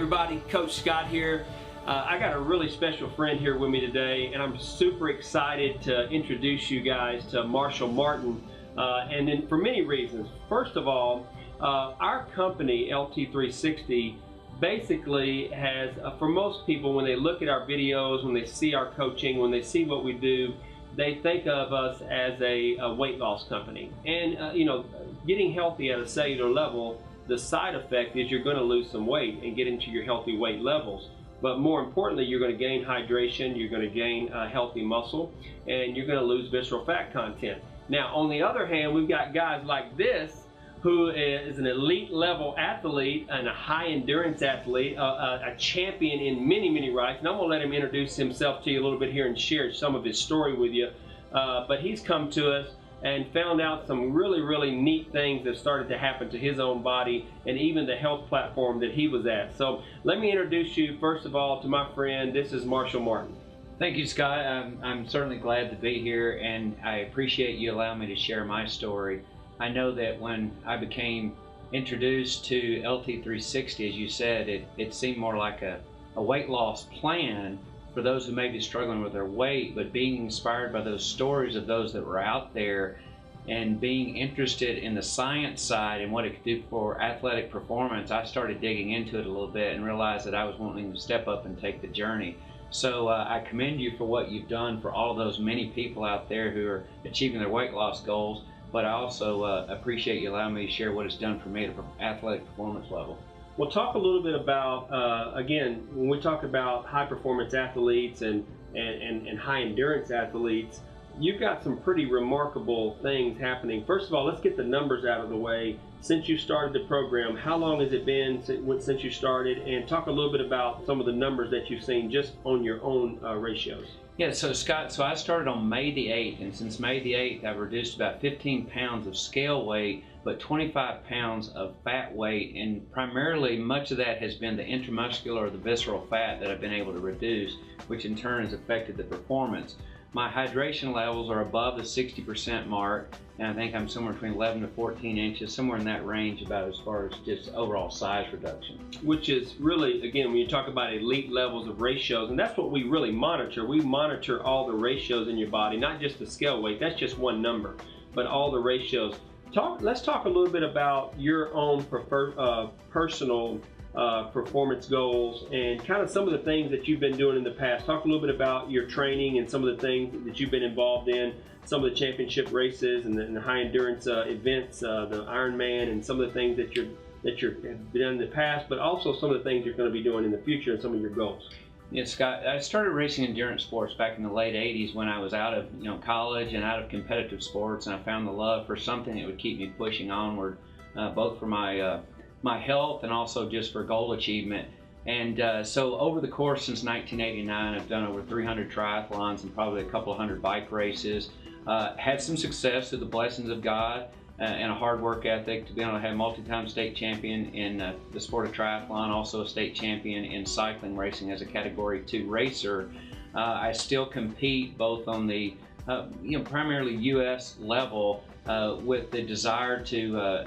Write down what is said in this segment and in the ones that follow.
everybody, Coach Scott here. I got a really special friend here with me today, and I'm super excited to introduce you guys to Marshall Martin, and then for many reasons. First of all, our company, LT360, basically has, for most people, when they look at our videos, when they see our coaching, when they see what we do, they think of us as a weight loss company. And getting healthy at a cellular level, the side effect is you're going to lose some weight and get into your healthy weight levels. But more importantly, you're going to gain hydration, you're going to gain healthy muscle, and you're going to lose visceral fat content. Now, on the other hand, we've got guys like this, who is an elite level athlete and a high endurance athlete, a champion in many, many rights. And I'm going to let him introduce himself to you a little bit here and share some of his story with you. But he's come to us and found out some really, really neat things that started to happen to his own body and even the health platform that he was at. So let me introduce you, first of all, to my friend. This is Marshall Martin. Thank you, Scott. I'm certainly glad to be here, and I appreciate you allowing me to share my story. I know that when I became introduced to LT360, as you said, it seemed more like a weight loss plan for those who may be struggling with their weight, but being inspired by those stories of those that were out there and being interested in the science side and what it could do for athletic performance, I started digging into it a little bit and realized that I was wanting to step up and take the journey. So I commend you for what you've done for all of those many people out there who are achieving their weight loss goals, but I also appreciate you allowing me to share what it's done for me at an athletic performance level. We'll talk a little bit about, again, when we talk about high performance athletes and high endurance athletes, you've got some pretty remarkable things happening. First of all, let's get the numbers out of the way. Since you started the program, how long has it been since you started? And talk a little bit about some of the numbers that you've seen just on your own ratios. Yeah, so Scott, I started on May the 8th, and since May the 8th, I've reduced about 15 pounds of scale weight, but 25 pounds of fat weight, and primarily much of that has been the intramuscular or the visceral fat that I've been able to reduce, which in turn has affected the performance. My hydration levels are above the 60% mark, and I think I'm somewhere between 11 to 14 inches, somewhere in that range about as far as just overall size reduction. Which is really, again, when you talk about elite levels of ratios, and that's what we really monitor. We monitor all the ratios in your body, not just the scale weight, that's just one number, but all the ratios. Let's talk a little bit about your own personal performance goals and kind of some of the things that you've been doing in the past. Talk a little bit about your training and some of the things that you've been involved in, some of the championship races and the high endurance events, the Ironman, and some of the things that you've done in the past, but also some of the things you're going to be doing in the future and some of your goals. Yeah, Scott, I started racing endurance sports back in the late 80s when I was out of college and out of competitive sports, and I found the love for something that would keep me pushing onward, both for my health and also just for goal achievement. And so over the course since 1989, I've done over 300 triathlons and probably a couple of hundred bike races. Had some success through the blessings of God and a hard work ethic to be able to have multi-time state champion in the sport of triathlon, also a state champion in cycling racing as a Category 2 racer. I still compete both on the primarily U.S. level with the desire to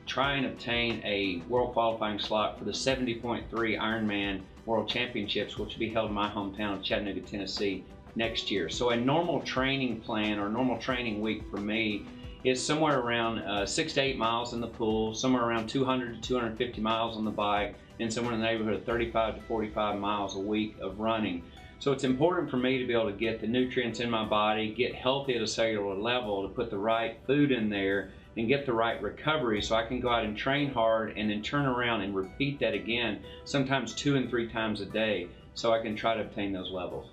try and obtain a world qualifying slot for the 70.3 Ironman World Championships, which will be held in my hometown of Chattanooga, Tennessee next year. So a normal training plan or normal training week for me is somewhere around 6 to 8 miles in the pool, somewhere around 200 to 250 miles on the bike, and somewhere in the neighborhood of 35 to 45 miles a week of running. So it's important for me to be able to get the nutrients in my body, get healthy at a cellular level, to put the right food in there, and get the right recovery so I can go out and train hard and then turn around and repeat that again, sometimes 2 and 3 times a day, so I can try to obtain those levels.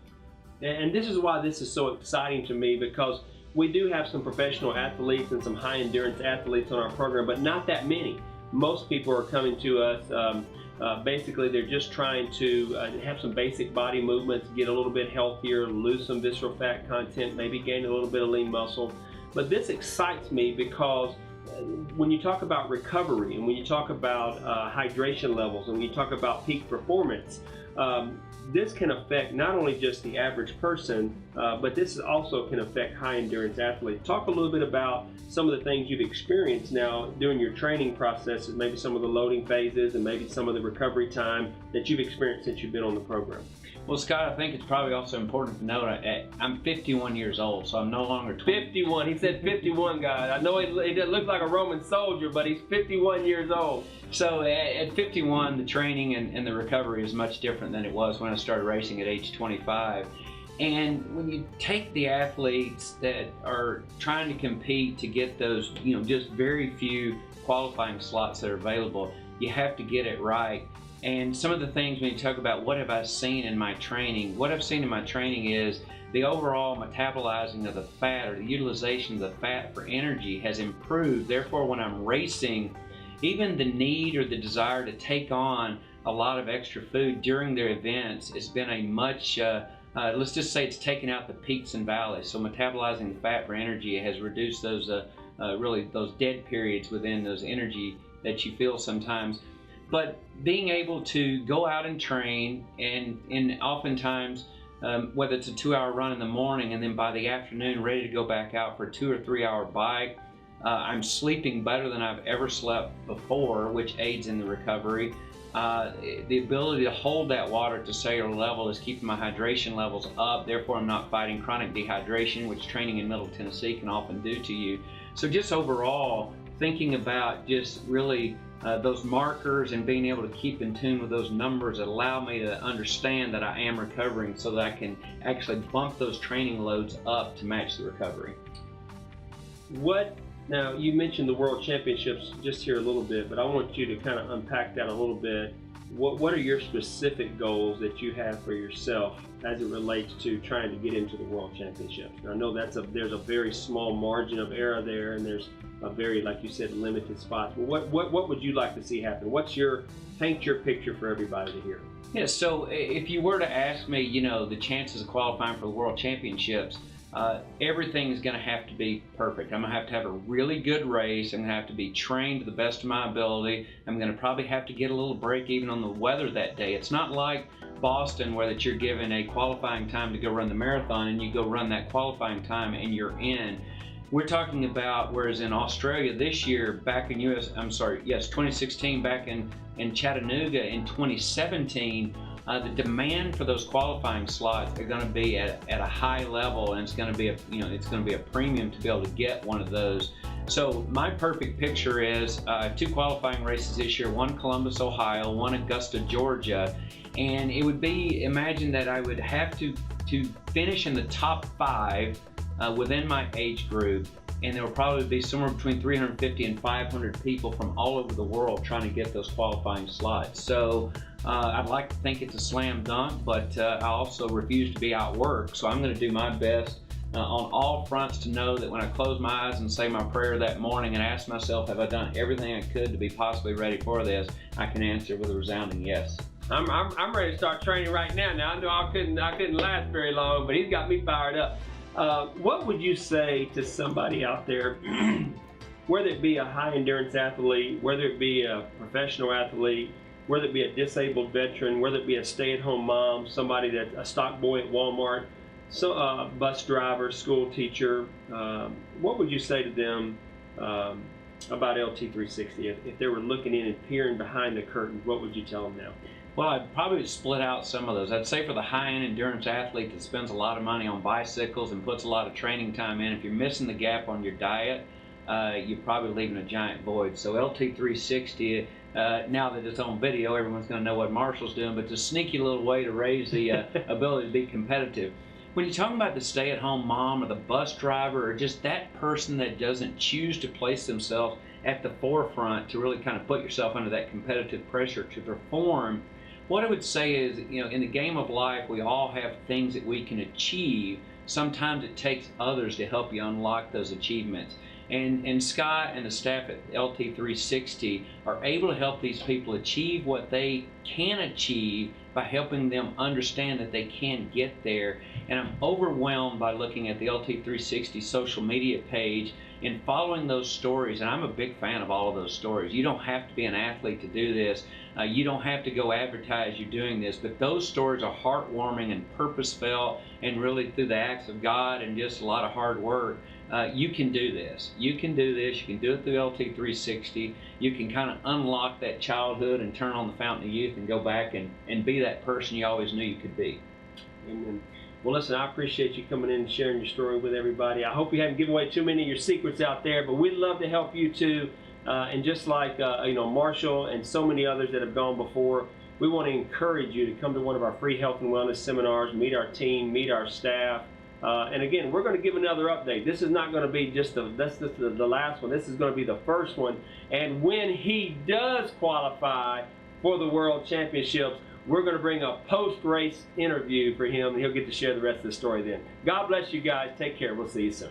And this is why this is so exciting to me, because we do have some professional athletes and some high endurance athletes on our program, but not that many. Most people are coming to us, basically they're just trying to have some basic body movements, get a little bit healthier, lose some visceral fat content, maybe gain a little bit of lean muscle. But this excites me because when you talk about recovery and when you talk about hydration levels and when you talk about peak performance, this can affect not only just the average person, but this also can affect high endurance athletes. Talk a little bit about some of the things you've experienced now during your training processes, maybe some of the loading phases and maybe some of the recovery time that you've experienced since you've been on the program. Well, Scott, I think it's probably also important to note I'm 51 years old, so I'm no longer 20. 51. He said 51, guys. I know he doesn't look like a Roman soldier, but he's 51 years old. So at 51, the training and the recovery is much different than it was when I started racing at age 25. And when you take the athletes that are trying to compete to get those, just very few qualifying slots that are available, you have to get it right. And some of the things when you talk about what have I seen in my training, what I've seen in my training is the overall metabolizing of the fat or the utilization of the fat for energy has improved. Therefore, when I'm racing, even the need or the desire to take on a lot of extra food during their events has been a much, let's just say it's taken out the peaks and valleys. So metabolizing the fat for energy has reduced those really those dead periods within those energy that you feel sometimes. But being able to go out and train and oftentimes, whether it's a 2-hour run in the morning and then by the afternoon ready to go back out for a 2 or 3 hour bike, I'm sleeping better than I've ever slept before, which aids in the recovery. The ability to hold that water at the cellular level is keeping my hydration levels up. Therefore, I'm not fighting chronic dehydration, which training in Middle Tennessee can often do to you. So just overall, thinking about just really those markers and being able to keep in tune with those numbers that allow me to understand that I am recovering so that I can actually bump those training loads up to match the recovery. Now, you mentioned the World Championships just here a little bit, but I want you to kind of unpack that a little bit. What are your specific goals that you have for yourself as it relates to trying to get into the World Championships? Now, I know there's a very small margin of error there, and there's a very, like you said, limited spots. But what would you like to see happen? Paint your picture for everybody to hear. Yeah, so if you were to ask me, the chances of qualifying for the World Championships, everything is going to have to be perfect. I'm going to have a really good race. I'm going to have to be trained to the best of my ability. I'm going to probably have to get a little break even on the weather that day. It's not like Boston where that you're given a qualifying time to go run the marathon and you go run that qualifying time and you're in. We're talking about, whereas in Australia this year, back in 2016, back in Chattanooga in 2017, the demand for those qualifying slots are going to be at a high level, and it's going to be a premium to be able to get one of those. So my perfect picture is 2 qualifying races this year: one Columbus, Ohio, one Augusta, Georgia, and it would be, imagine that I would have to finish in the top 5 within my age group, and there will probably be somewhere between 350 and 500 people from all over the world trying to get those qualifying slots. So I'd like to think it's a slam dunk, but I also refuse to be outworked. So I'm going to do my best on all fronts to know that when I close my eyes and say my prayer that morning and ask myself, have I done everything I could to be possibly ready for this, I can answer with a resounding yes. I'm ready to start training right now. Now I know I couldn't last very long, but he's got me fired up. What would you say to somebody out there, whether it be a high endurance athlete, whether it be a professional athlete, whether it be a disabled veteran, whether it be a stay-at-home mom, somebody that a stock boy at Walmart, bus driver, school teacher, what would you say to them about LT360? If they were looking in and peering behind the curtain, what would you tell them now? Well, I'd probably split out some of those. I'd say for the high-end endurance athlete that spends a lot of money on bicycles and puts a lot of training time in, if you're missing the gap on your diet, you're probably leaving a giant void. So LT360, now that it's on video, everyone's going to know what Marshall's doing, but it's a sneaky little way to raise the ability to be competitive. When you're talking about the stay-at-home mom or the bus driver or just that person that doesn't choose to place themselves at the forefront to really kind of put yourself under that competitive pressure to perform, what I would say is, in the game of life, we all have things that we can achieve. Sometimes it takes others to help you unlock those achievements. And Scott and the staff at LT360 are able to help these people achieve what they can achieve by helping them understand that they can get there. And I'm overwhelmed by looking at the LT360 social media page in following those stories, and I'm a big fan of all of those stories. You don't have to be an athlete to do this. You don't have to go advertise you're doing this, but those stories are heartwarming and purpose-felt, and really through the acts of God and just a lot of hard work. You can do this. You can do this. You can do it through LT360. You can kind of unlock that childhood and turn on the fountain of youth and go back and be that person you always knew you could be. Amen. Well, listen, I appreciate you coming in and sharing your story with everybody. I hope you haven't given away too many of your secrets out there, but we'd love to help you too. And just like Marshall and so many others that have gone before, we want to encourage you to come to one of our free health and wellness seminars, meet our team, meet our staff. And again, we're going to give another update. This is not going to be just the last one. This is going to be the first one. And when he does qualify for the World Championships, we're going to bring a post-race interview for him, and he'll get to share the rest of the story then. God bless you guys. Take care. We'll see you soon.